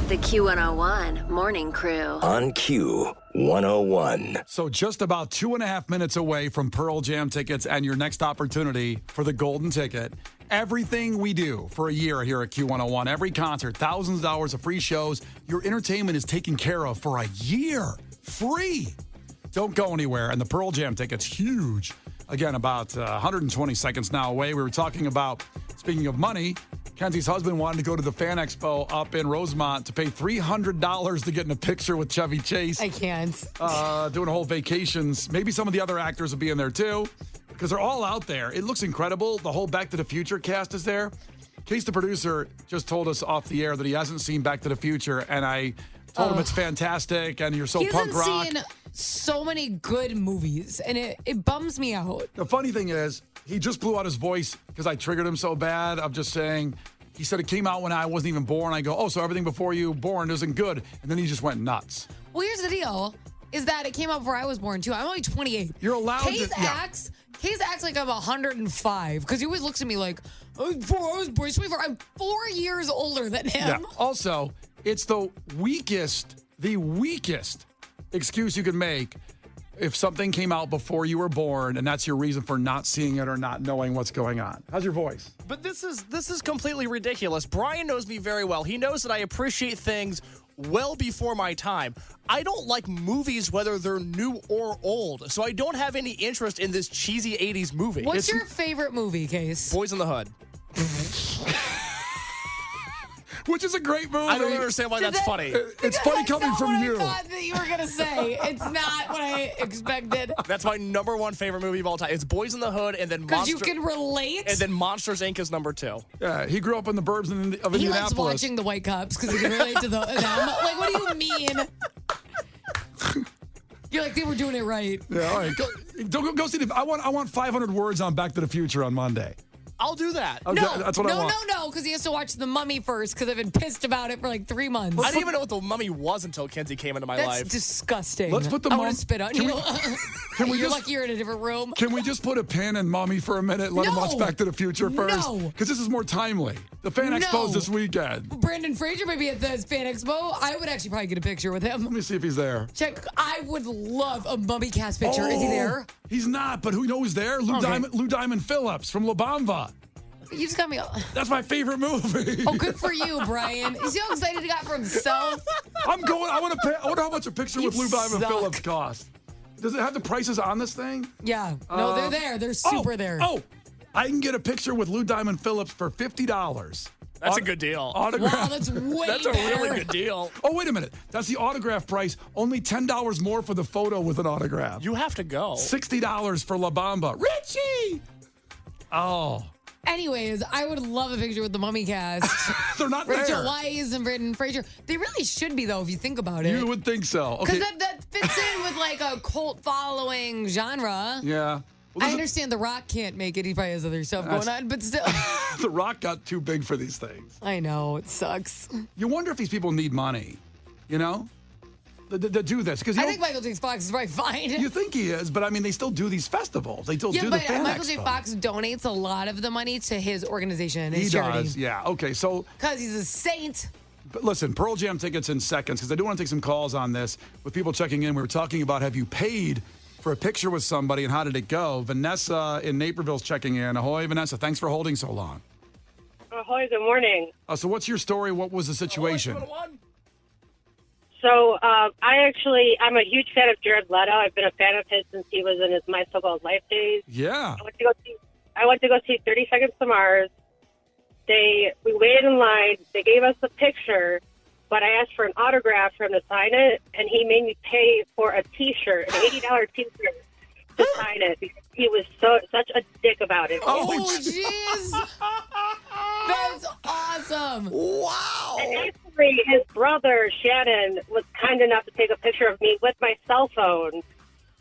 The Q101 Morning Crew. On Q101. So just about 2.5 minutes away from Pearl Jam tickets and your next opportunity for the golden ticket. Everything we do for a year here at Q101, every concert, thousands of hours of free shows, your entertainment is taken care of for a year. Free. Don't go anywhere. And the Pearl Jam ticket's huge. Again, about 120 seconds now away. We were talking about, speaking of money, Kenzie's husband wanted to go to the Fan Expo up in Rosemont to pay $300 to get in a picture with Chevy Chase. I can't. Doing a whole vacations. Maybe some of the other actors will be in there too, because they're all out there. It looks incredible. The whole Back to the Future cast is there. Case, the producer, just told us off the air that he hasn't seen Back to the Future, and I told him it's fantastic, and you're so punk rock. He hasn't seen so many good movies, and it bums me out. The funny thing is, he just blew out his voice because I triggered him so bad. I'm just saying, he said it came out when I wasn't even born. I go, oh, so everything before you born isn't good. And then he just went nuts. Well, here's the deal, is that it came out before I was born, too. I'm only 28. You're allowed Case to... acts like I'm 105, because he always looks at me like, I was born 24. I'm 4 years older than him. Yeah. Also, it's the weakest excuse you could make if something came out before you were born, and that's your reason for not seeing it or not knowing what's going on. How's your voice? But this is completely ridiculous. Brian knows me very well. He knows that I appreciate things well before my time. I don't like movies, whether they're new or old, so I don't have any interest in this cheesy 80s movie. What's your favorite movie, Case? Boys in the Hood. Which is a great movie. I don't understand why that's funny. It's funny coming from you. That's not what I thought that you were going to say. It's not what I expected. That's my number one favorite movie of all time. It's Boys in the Hood, and then Because you can relate? And then Monsters, Inc. is number 2. Yeah, he grew up in the burbs of Indianapolis. He likes watching the White Cops because he can relate to them. Like, what do you mean? You're like, they were doing it right. Yeah, all right. Go see I want 500 words on Back to the Future on Monday. I'll do that. Okay, that's what I want. No, because he has to watch The Mummy first, because I've been pissed about it for like 3 months. I didn't even know what The Mummy was until Kenzie came into my life. That's disgusting. Let's put the I want to spit on you. You're lucky you're in a different room. Can we just put a pin in Mummy for a minute? Let him watch Back to the Future first? No. Because this is more timely. The Fan Expo's this weekend. Brandon Fraser may be at the Fan Expo. I would actually probably get a picture with him. Let me see if he's there. Check. I would love a Mummy cast picture. Is he there? He's not, but who knows there? Lou Diamond Phillips from La Bamba. You just got me. That's my favorite movie. Oh, good for you, Brian. You see how excited he got for himself? I'm going. I want to pay. I wonder how much a picture with Lou Diamond Phillips costs. Does it have the prices on this thing? Yeah. No, they're there. They're super there. Oh, I can get a picture with Lou Diamond Phillips for $50. That's a good deal. Autograph. Wow, that's way That's a better. really good deal. Oh, wait a minute. That's the autograph price. Only $10 more for the photo with an autograph. You have to go. $60 for La Bamba. Richie! Oh. Anyways, I would love a picture with the Mummy cast. They're not Rachel there. Weisz and Brandon Fraser. They really should be, though, if you think about it. You would think so. Because Okay. that fits in with like a cult following genre. Yeah. Well, I understand The Rock can't make it. He probably has other stuff going on, but still. The Rock got too big for these things. I know. It sucks. You wonder if these people need money, you know, to do this. Because I think Michael J. Fox is probably fine. You think he is, but I mean, they still do these festivals. They still do the Fan Michael J. Expo. Fox donates a lot of the money to his organization, his He charity. does, yeah. Okay, so. Because he's a saint. But listen, Pearl Jam tickets in seconds, because I do want to take some calls on this with people checking in. We were talking about, have you paid for a picture with somebody, and how did it go? Vanessa in Naperville's checking in. Ahoy, Vanessa. Thanks for holding so long. Ahoy, good morning. So what's your story? What was the situation? So I'm a huge fan of Jared Leto. I've been a fan of his since he was in his My So-Called Life days. Yeah. I went to go see 30 Seconds to Mars. We waited in line. They gave us a picture, but I asked for an autograph for him to sign it, and he made me pay for a T-shirt, an $80 T-shirt, to sign it because he was such a dick about it. Oh, jeez. That's awesome. Wow. And actually, his brother, Shannon, was kind enough to take a picture of me with my cell phone,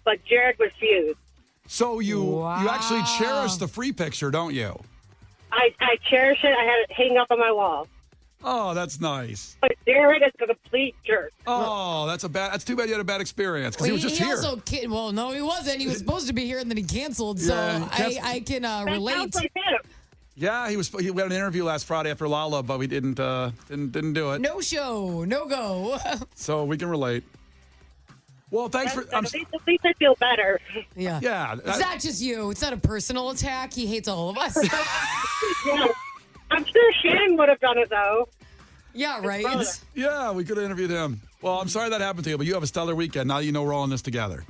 but Jared refused. So you actually cherish the free picture, don't you? I cherish it. I had it hanging up on my wall. Oh, that's nice. But Jared is a complete jerk. Oh, that's too bad you had a bad experience, because he was just here. Well, no, he wasn't. He was supposed to be here, and then he canceled. So Yeah, I can relate. Sounds like him. Yeah, we had an interview last Friday after Lala, but we didn't do it. No show, no go. So we can relate. Well, thanks for. At least I feel better. Yeah. Yeah. It's not just you. It's not a personal attack. He hates all of us. Yeah. I'm sure Shannon would have done it, though. Yeah, right. Yeah, we could have interviewed him. Well, I'm sorry that happened to you, but you have a stellar weekend. Now you know we're all in this together.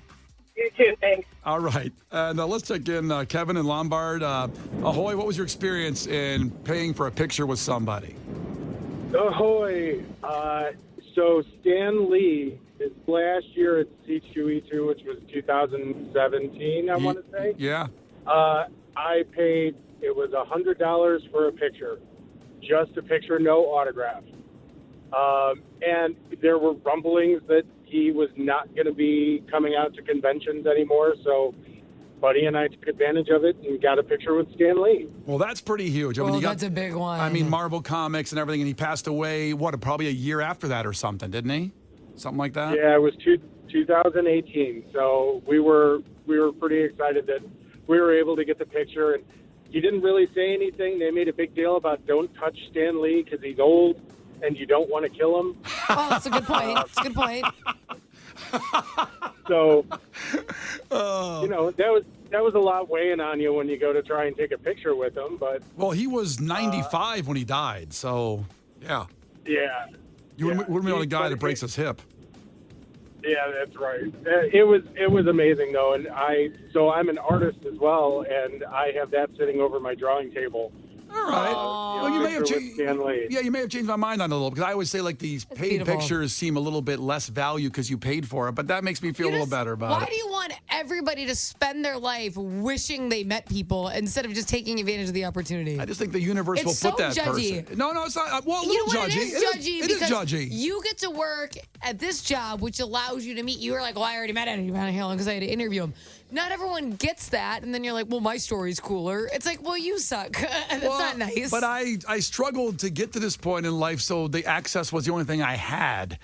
You too, thanks. All right. And let's check in Kevin and Lombard. Ahoy, what was your experience in paying for a picture with somebody? Ahoy. So Stan Lee, his last year at C2E2, which was 2017, I want to say. Yeah. I paid, it was $100 for a picture. Just a picture, no autograph. And there were rumblings that he was not going to be coming out to conventions anymore, so Buddy and I took advantage of it and got a picture with Stan Lee. Well, that's pretty huge. I mean, That's a big one. I mean, Marvel Comics and everything, and he passed away, probably a year after that or something, didn't he? Something like that? Yeah, it was 2018, so we were pretty excited that we were able to get the picture, and he didn't really say anything. They made a big deal about don't touch Stan Lee because he's old and you don't want to kill him. Oh, that's a good point. That's a good point. So, that was a lot weighing on you when you go to try and take a picture with him. But well, he was 95 when he died, so yeah. Yeah. You wouldn't be the guy that breaks his hip. Yeah, that's right. It was amazing though, and I'm an artist as well, and I have that sitting over my drawing table. All right. Well, you may have changed. Yeah, you may have changed my mind on it a little because I always say like these paid pictures seem a little bit less value because you paid for it, but that makes me feel a little better about it. Why do you want everybody to spend their life wishing they met people instead of just taking advantage of the opportunity? I just think the universe will put that judgy. person. No, it's not. Well, a You little know what? judgy. It is judgy. Judgy. You get to work at this job, which allows you to meet. You were like, well, I already met Eddie Van Halen because I had to interview him. Not everyone gets that, and then you're like, well, my story's cooler. It's like, well, you suck. That's not nice. But I struggled to get to this point in life, so the access was the only thing I had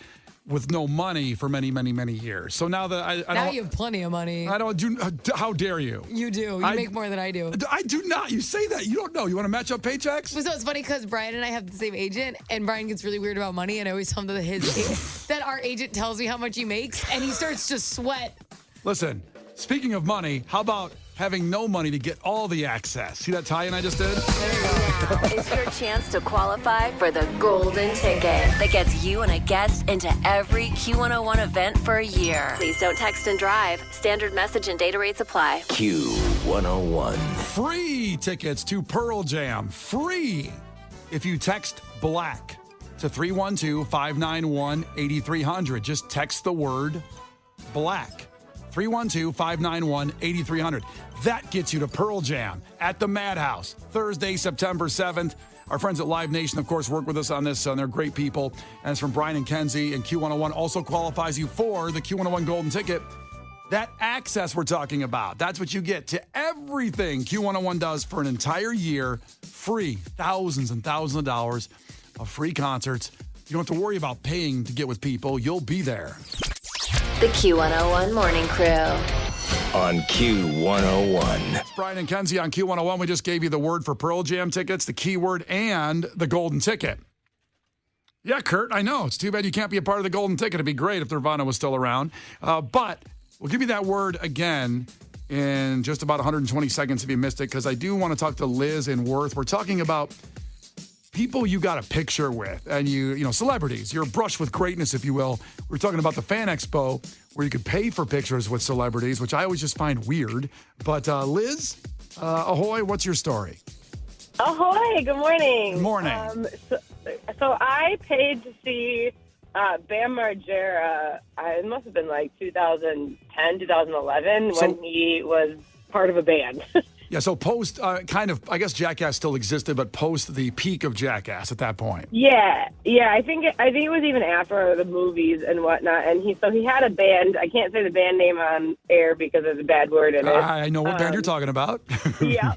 with no money for many, many, many years. So now that I now don't, you have plenty of money. I don't do. How dare you? You do. You make more than I do. I do not. You say that. You don't know. You want to match up paychecks? So it's funny because Brian and I have the same agent, and Brian gets really weird about money, and I always tell him that our agent tells me how much he makes, and he starts to sweat. Listen, speaking of money, how about having no money to get all the access? See that tie-in I just did? Now is your chance to qualify for the golden ticket that gets you and a guest into every Q101 event for a year. Please don't text and drive. Standard message and data rates apply. Q101. Free tickets to Pearl Jam. Free if you text BLACK to 312-591-8300. Just text the word BLACK. 312-591-8300. That gets you to Pearl Jam at the Madhouse, Thursday, September 7th. Our friends at Live Nation, of course, work with us on this, and they're great people. And it's from Brian and Kenzie, and Q101 also qualifies you for the Q101 Golden Ticket. That access we're talking about, that's what you get to everything Q101 does for an entire year, free, thousands and thousands of dollars of free concerts. You don't have to worry about paying to get with people. You'll be there. The Q101 Morning Crew. On Q101. It's Brian and Kenzie on Q101. We just gave you the word for Pearl Jam tickets, the keyword, and the golden ticket. Yeah, Kurt, I know. It's too bad you can't be a part of the golden ticket. It'd be great if Nirvana was still around. But we'll give you that word again in just about 120 seconds if you missed it, because I do want to talk to Liz and Worth. We're talking about people you got a picture with, and you know, celebrities. You're brushed with greatness, if you will. We're talking about the Fan Expo, where you could pay for pictures with celebrities, which I always just find weird. But Liz, ahoy, what's your story? Ahoy, good morning. Good morning. So I paid to see Bam Margera, it must have been like 2010, 2011, when he was part of a band. Yeah, so post, kind of, I guess Jackass still existed, but post the peak of Jackass at that point. Yeah. I think it was even after the movies and whatnot. And he had a band. I can't say the band name on air because there's a bad word in it. I know what band you're talking about. Yeah.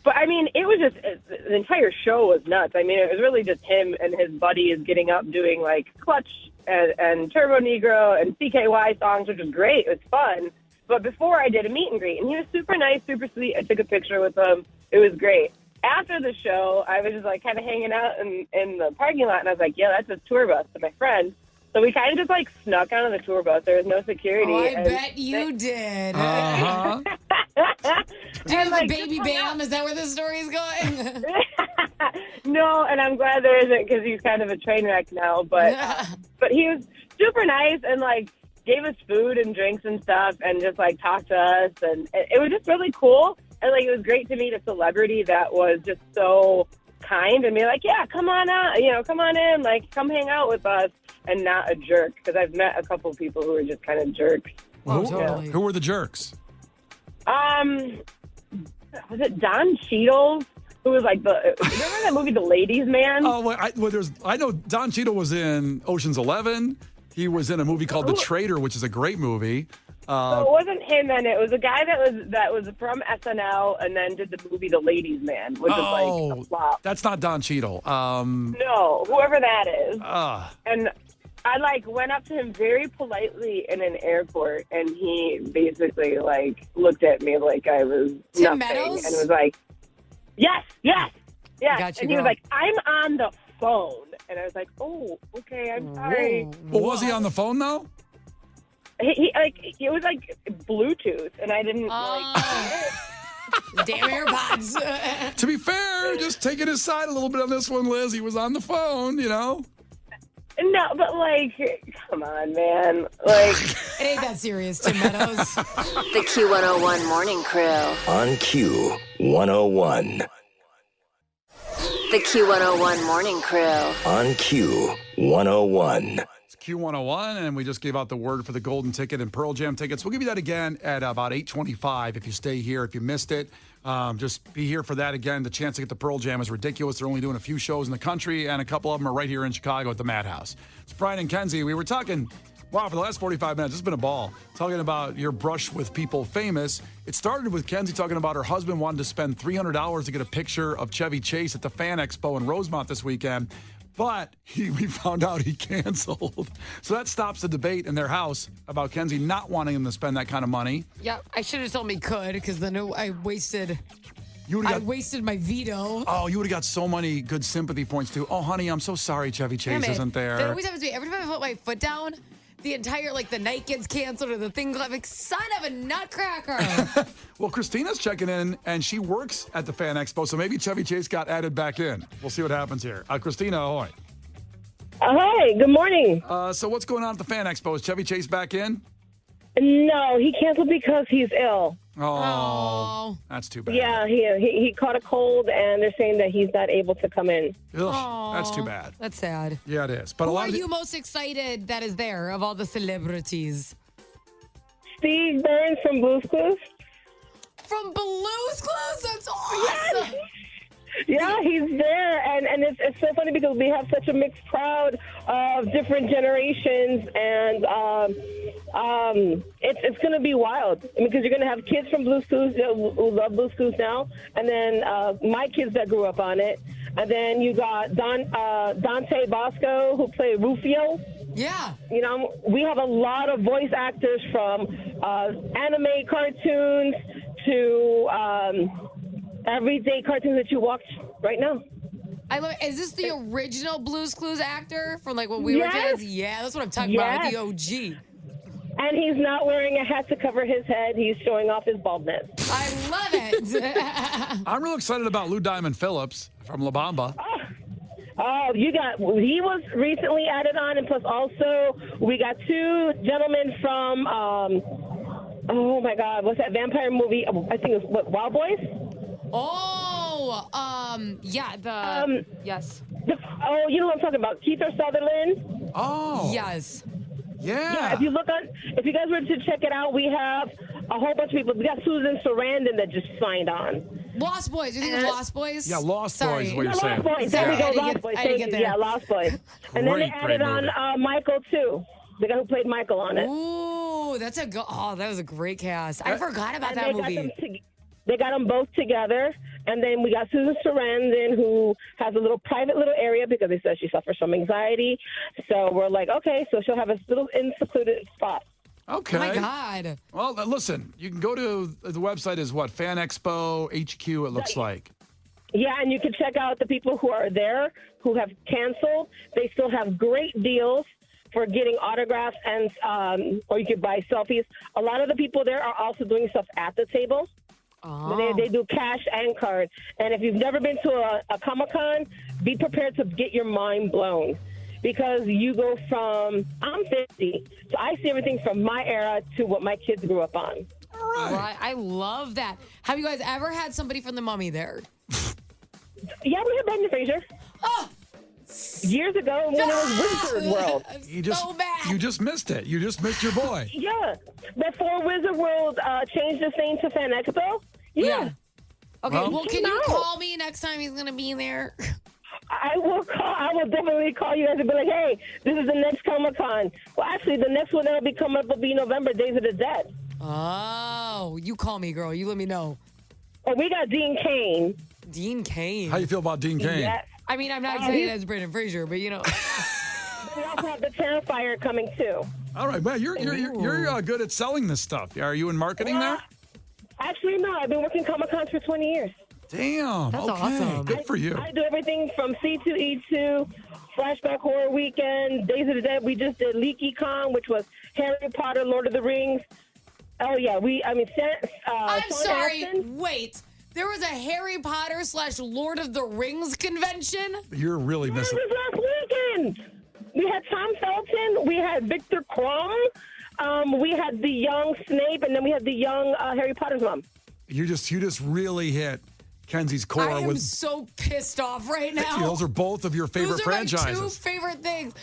But I mean, it was just the entire show was nuts. I mean, it was really just him and his buddies getting up doing like Clutch and Turbo Negro and CKY songs, which was great. It was fun. But before I did a meet and greet, and he was super nice, super sweet. I took a picture with him. It was great. after the show, I was just like kind of hanging out in the parking lot, and I was like, yeah, that's a tour bus to my friend. So we kind of just like snuck out of the tour bus. There was no security. Oh, I bet you did. Uh-huh. Do you have a baby Bam? Is that where the story's going? No, and I'm glad there isn't because he's kind of a train wreck now. But he was super nice and like gave us food and drinks and stuff and just like talked to us, and it was just really cool. And like it was great to meet a celebrity that was just so kind and be like, yeah, come on out, come on in, like come hang out with us, and not a jerk, because I've met a couple people who are just kind of jerks. Well, who were the jerks? Was it Don Cheadle? Who was like remember that movie The Ladies Man? Oh, I know Don Cheadle was in Ocean's 11. He was in a movie called The Traitor, which is a great movie. So it wasn't him, and it was a guy that was from SNL and then did the movie The Ladies Man, which is like a flop. That's not Don Cheadle. No, whoever that is. And I like went up to him very politely in an airport, and he basically like looked at me like I was Tim nothing, Meadows? and was like, yes, Got you, and he was like, I'm on the phone, and I was like, oh, okay, I'm sorry. Well, was he on the phone though? He it was like Bluetooth, and I didn't Damn AirPods. To be fair, just taking his side a little bit on this one, Liz. He was on the phone, No, but like, come on, man. Like, it ain't that serious, Tim Meadows. The Q101 Morning Crew. On Q101. The Q101 Morning Crew. On Q101. It's Q101, and we just gave out the word for the golden ticket and Pearl Jam tickets. We'll give you that again at about 8:25 if you stay here. If you missed it, just be here for that again. The chance to get the Pearl Jam is ridiculous. They're only doing a few shows in the country, and a couple of them are right here in Chicago at the Madhouse. It's Brian and Kenzie. We were talking, for the last 45 minutes, it's been a ball, talking about your brush with people famous. It started with Kenzie talking about her husband wanted to spend $300 to get a picture of Chevy Chase at the Fan Expo in Rosemont this weekend. But we found out he canceled. So that stops the debate in their house about Kenzie not wanting him to spend that kind of money. Yeah, I should have told me could, because then I wasted my veto. Oh, you would have got so many good sympathy points too. Oh, honey, I'm so sorry Chevy Chase isn't there. That always happens to me. Every time I put my foot down, the entire, the night gets canceled or the thing, like, son of a nutcracker. Well, Christina's checking in, and she works at the Fan Expo, so maybe Chevy Chase got added back in. We'll see what happens here. Christina, ahoy. Hi, good morning. So what's going on at the Fan Expo? Is Chevy Chase back in? No, he canceled because he's ill. Oh, that's too bad. Yeah, he caught a cold, and they're saying that he's not able to come in. Ugh, that's too bad. That's sad. Yeah, it is. But Who are you most excited that is there of all the celebrities? Steve Burns from Blue's Clues. From Blue's Clues? That's awesome. Yeah, he's there, and it's so funny because we have such a mixed crowd of different generations, and it's going to be wild. because you're going to have kids from Blue's Clues who love Blue's Clues now, and then my kids that grew up on it, and then you got Dante Bosco who played Rufio. Yeah. We have a lot of voice actors from anime cartoons to everyday cartoons that you watch right now. I love it. Is this the original Blue's Clues actor from when we were kids? Yeah, that's what I'm talking about, the OG. And he's not wearing a hat to cover his head. He's showing off his baldness. I love it. I'm real excited about Lou Diamond Phillips from La Bamba. He was recently added on, and plus also we got two gentlemen from, oh my God, what's that vampire movie? I think it's Wild Boys? Yes. You know what I'm talking about? Keith Sutherland. Oh. Yes. Yeah. If you guys were to check it out, we have a whole bunch of people. We got Susan Sarandon that just signed on. Lost Boys. You think it's Lost Boys? Yeah, Lost Boys is what you're saying. Lost Boys. There we go. Lost Boys. I didn't get there. Yeah, Lost Boys. And then they added on Michael too. The guy who played Michael on it. Ooh, that was a great cast. I forgot about that movie. They got them both together, and then we got Susan Sarandon, who has a little private little area because they said she suffers from anxiety. So we're like, okay, so she'll have a little secluded spot. Okay. Oh my God. Well, listen, you can go to the website is what? Fan Expo HQ, it looks like. Yeah, and you can check out the people who are there who have canceled. They still have great deals for getting autographs and or you could buy selfies. A lot of the people there are also doing stuff at the table. Oh. They do cash and card. And if you've never been to a Comic-Con, be prepared to get your mind blown. Because you go from, I'm 50, so I see everything from my era to what my kids grew up on. All right. Right. I love that. Have you guys ever had somebody from The Mummy there? Yeah, we had Brendan Fraser. Oh, Years ago when it was Wizard World. I'm You just, so mad. you just missed it. You just missed your boy. Yeah. Before Wizard World changed its name to Fan Expo. Yeah. Okay, Well- well, can you No. call me next time he's going to be there? I will definitely call you guys and be like, hey, this is the next Comic-Con. Well, actually, the next one that'll be coming up will be November, Days of the Dead. Oh, you call me, girl. You let me know. Oh, we got Dean Cain. Dean Cain. How you feel about Dean Cain? Yes. I mean, I'm not excited as Brendan Fraser, but you know. We also have the Terrifier coming, too. All right, man, you're good at selling this stuff. Are you in marketing there? Actually, no. I've been working Comic-Cons for 20 years. Damn. That's okay. awesome. Good for you. I do everything from C2E2, Flashback Horror Weekend, Days of the Dead. We just did LeakyCon, which was Harry Potter, Lord of the Rings. Oh, yeah. I'm Sean sorry. Astin. Wait. There was a Harry Potter / Lord of the Rings convention? You're really It missing. was last weekend. We had Tom Felton. We had Victor Crumb. We had the young Snape, and then we had the young Harry Potter's mom. You just really hit Kenzie's core I am with. so pissed off right now. Those are both of your favorite Those are my two franchises. favorite things.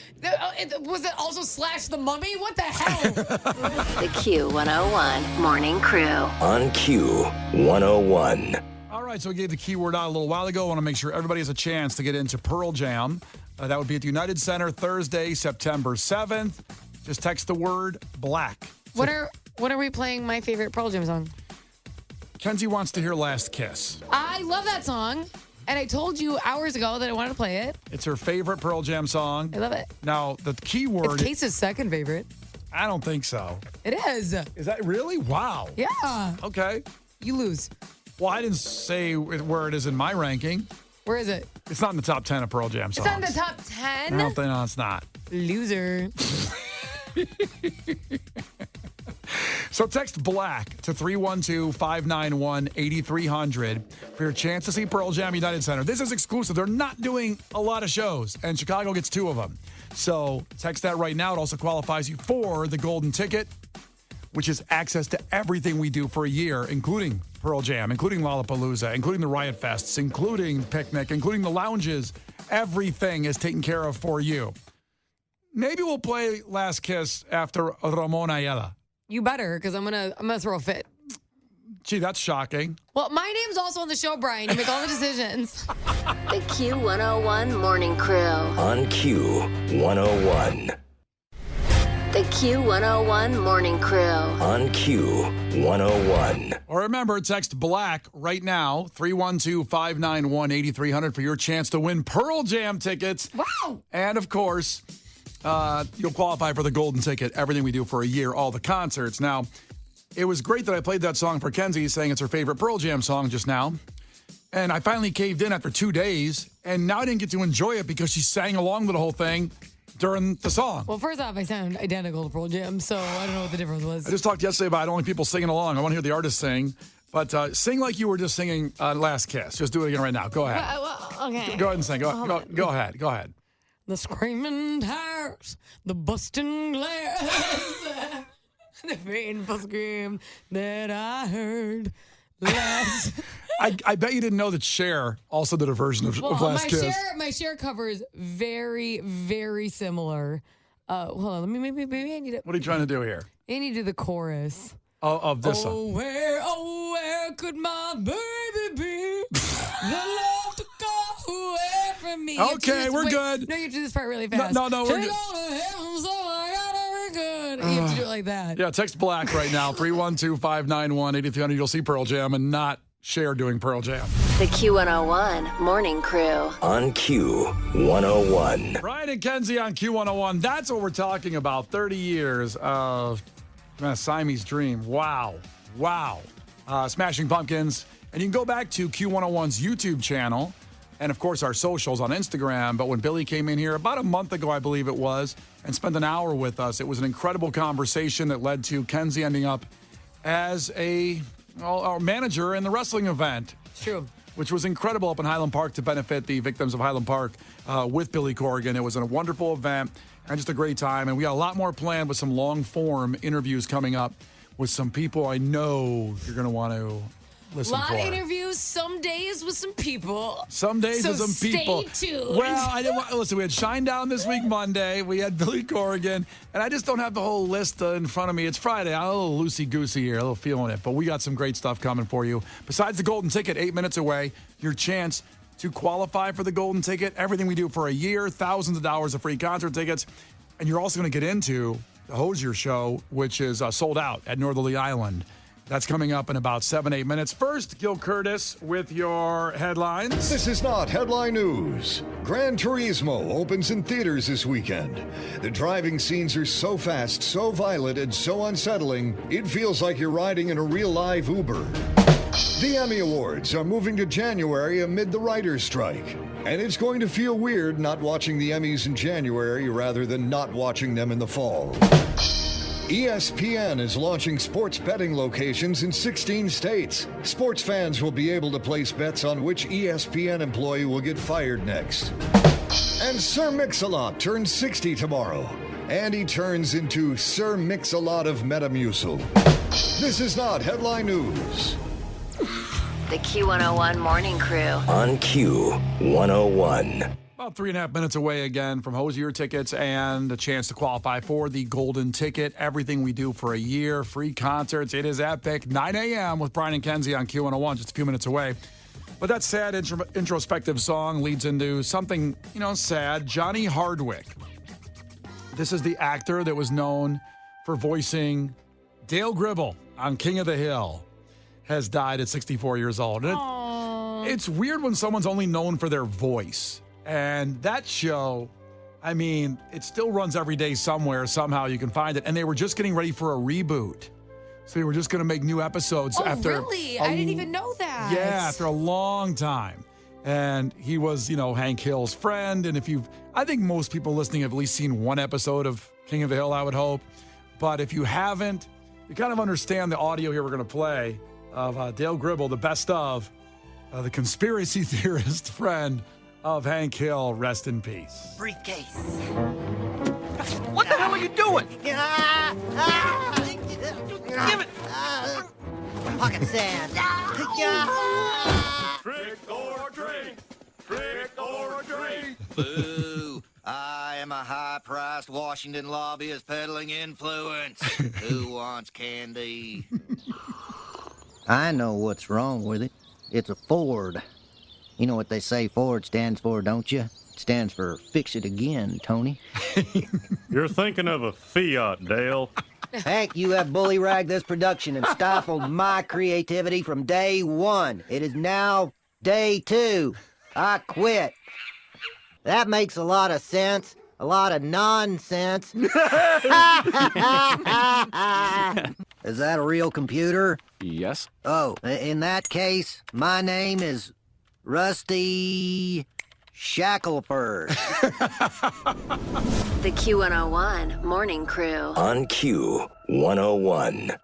Was it also / the Mummy? What the hell? The Q101 Morning Crew. On Q101. All right, so we gave the keyword out a little while ago. I want to make sure everybody has a chance to get into Pearl Jam. That would be at the United Center Thursday, September 7th. Just text the word black. When are we playing my favorite Pearl Jam song? Kenzie wants to hear Last Kiss. I love that song, and I told you hours ago that I wanted to play it. It's her favorite Pearl Jam song. I love it. Now, the It's keyword, Case's second favorite. I don't think so. It is. Is that really? Wow. Yeah. Okay. You lose. Well, I didn't say where it is in my ranking. Where is it? It's not in the top 10 of Pearl Jam songs. It's on the top I 10. don't think, no, it's not. Loser. So text black to 312-591-8300 for your chance to see Pearl Jam United Center. This is exclusive. They're not doing a lot of shows, and Chicago gets 2 of them. So text that right now. It also qualifies you for the golden ticket, which is access to everything we do for a year, including Pearl Jam, including Lollapalooza, including the Riot Fests, including Picnic, including the lounges. Everything is taken care of for you. Maybe we'll play Last Kiss after Ramon Ayala. You better, because I'm gonna throw a fit. Gee, that's shocking. Well, my name's also on the show, Brian. You make all the decisions. The Q101 Morning Crew. On Q101. The Q101 Morning Crew. On Q101. Or remember, text BLACK right now, 312-591-8300 for your chance to win Pearl Jam tickets. Wow. And, of course, you'll qualify for the golden ticket, everything we do for a year, all the concerts. Now, it was great that I played that song for Kenzie, saying it's her favorite Pearl Jam song just now. And I finally caved in after 2 days, and now I didn't get to enjoy it because she sang along with the whole thing during the song. Well, first off, I sound identical to Pearl Jam, so I don't know what the difference was. I just talked yesterday about only people singing along. I want to hear the artist sing. But sing like you were just singing Last Kiss. Just do it again right now. Go ahead. Okay. Go ahead and sing. Go ahead. Go ahead. The screaming tires, the busting glass, the painful scream that I heard last. I bet you didn't know that Cher also did a version of Last Kiss. My Cher cover is very, very similar. Hold on, maybe I need to. What are you trying to do here? I need to do the chorus. Of this song. Oh, where could my baby be? The love to go away from me. Okay, we're good. No, you have to do this part really fast. No, we're Take good. all the heavens, so I gotta be good. You have to do it like that. Yeah, text BLACK right now, 312-591-8300. You'll see Pearl Jam and not Cher doing Pearl Jam. The Q101 Morning Crew. On Q101. Brian and Kenzie on Q101. That's what we're talking about. 30 years of Siamese Dream. Wow. Smashing Pumpkins And you can go back to Q101's YouTube channel and, of course, our socials on Instagram. But when Billy came in here about a month ago, I believe it was, and spent an hour with us, it was an incredible conversation that led to Kenzie ending up as a manager in the wrestling event. True. Which was incredible up in Highland Park to benefit the victims of Highland Park with Billy Corrigan. It was a wonderful event and just a great time. And we got a lot more planned with some long-form interviews coming up with some people I know you're going to want to listen for. A lot of interviews, some days with some people. Some days with some people. Stay tuned. Well, I didn't want listen. We had Shinedown this week, Monday. We had Billy Corrigan, and I just don't have the whole list in front of me. It's Friday. I'm a little loosey-goosey here, a little feeling it, but we got some great stuff coming for you. Besides the golden ticket, 8 minutes away, your chance to qualify for the golden ticket. Everything we do for a year, thousands of dollars of free concert tickets, and you're also going to get into the Hosier show, which is sold out at Northerly Island. That's coming up in about 7-8 minutes. First, Gil Curtis with your headlines. This is not headline news. Gran Turismo opens in theaters this weekend. The driving scenes are so fast, so violent, and so unsettling, it feels like you're riding in a real live Uber. The Emmy Awards are moving to January amid the writer's strike. And it's going to feel weird not watching the Emmys in January rather than not watching them in the fall. ESPN is launching sports betting locations in 16 states. Sports fans will be able to place bets on which ESPN employee will get fired next. And Sir Mix-a-Lot turns 60 tomorrow. And he turns into Sir Mix-a-Lot of Metamucil. This is not headline news. The Q101 Morning Crew. On Q101. About 3.5 minutes away again from Hosier tickets and a chance to qualify for the golden ticket. Everything we do for a year, free concerts. It is epic. 9 a.m. with Brian and Kenzie on Q101, just a few minutes away. But that sad introspective song leads into something, sad. Johnny Hardwick. This is the actor that was known for voicing Dale Gribble on King of the Hill. Has died at 64 years old. And it's weird when someone's only known for their voice. And that show, it still runs every day somewhere. Somehow you can find it. And they were just getting ready for a reboot. So they were just going to make new episodes after. Oh, really? I didn't even know that. Yeah, after a long time. And he was, Hank Hill's friend. And I think most people listening have at least seen one episode of King of the Hill, I would hope. But if you haven't, you kind of understand the audio here we're going to play of Dale Gribble, the best of the conspiracy theorist friend of Hank Hill. Rest in peace. Briefcase. What the hell are you doing? Give it. Pocket sand. Trick or treat. Trick or treat. Boo. I am a high-priced Washington lobbyist peddling influence. Who wants candy? I know what's wrong with it. It's a Ford. You know what they say Ford stands for, don't you? It stands for fix it again, Tony. You're thinking of a Fiat, Dale. Hank, you have bully-ragged this production and stifled my creativity from day one. It is now day 2. I quit. That makes a lot of sense. A lot of nonsense. Is that a real computer? Yes. Oh, in that case, my name is Rusty Shackleford. The Q101 Morning Crew. On Q101.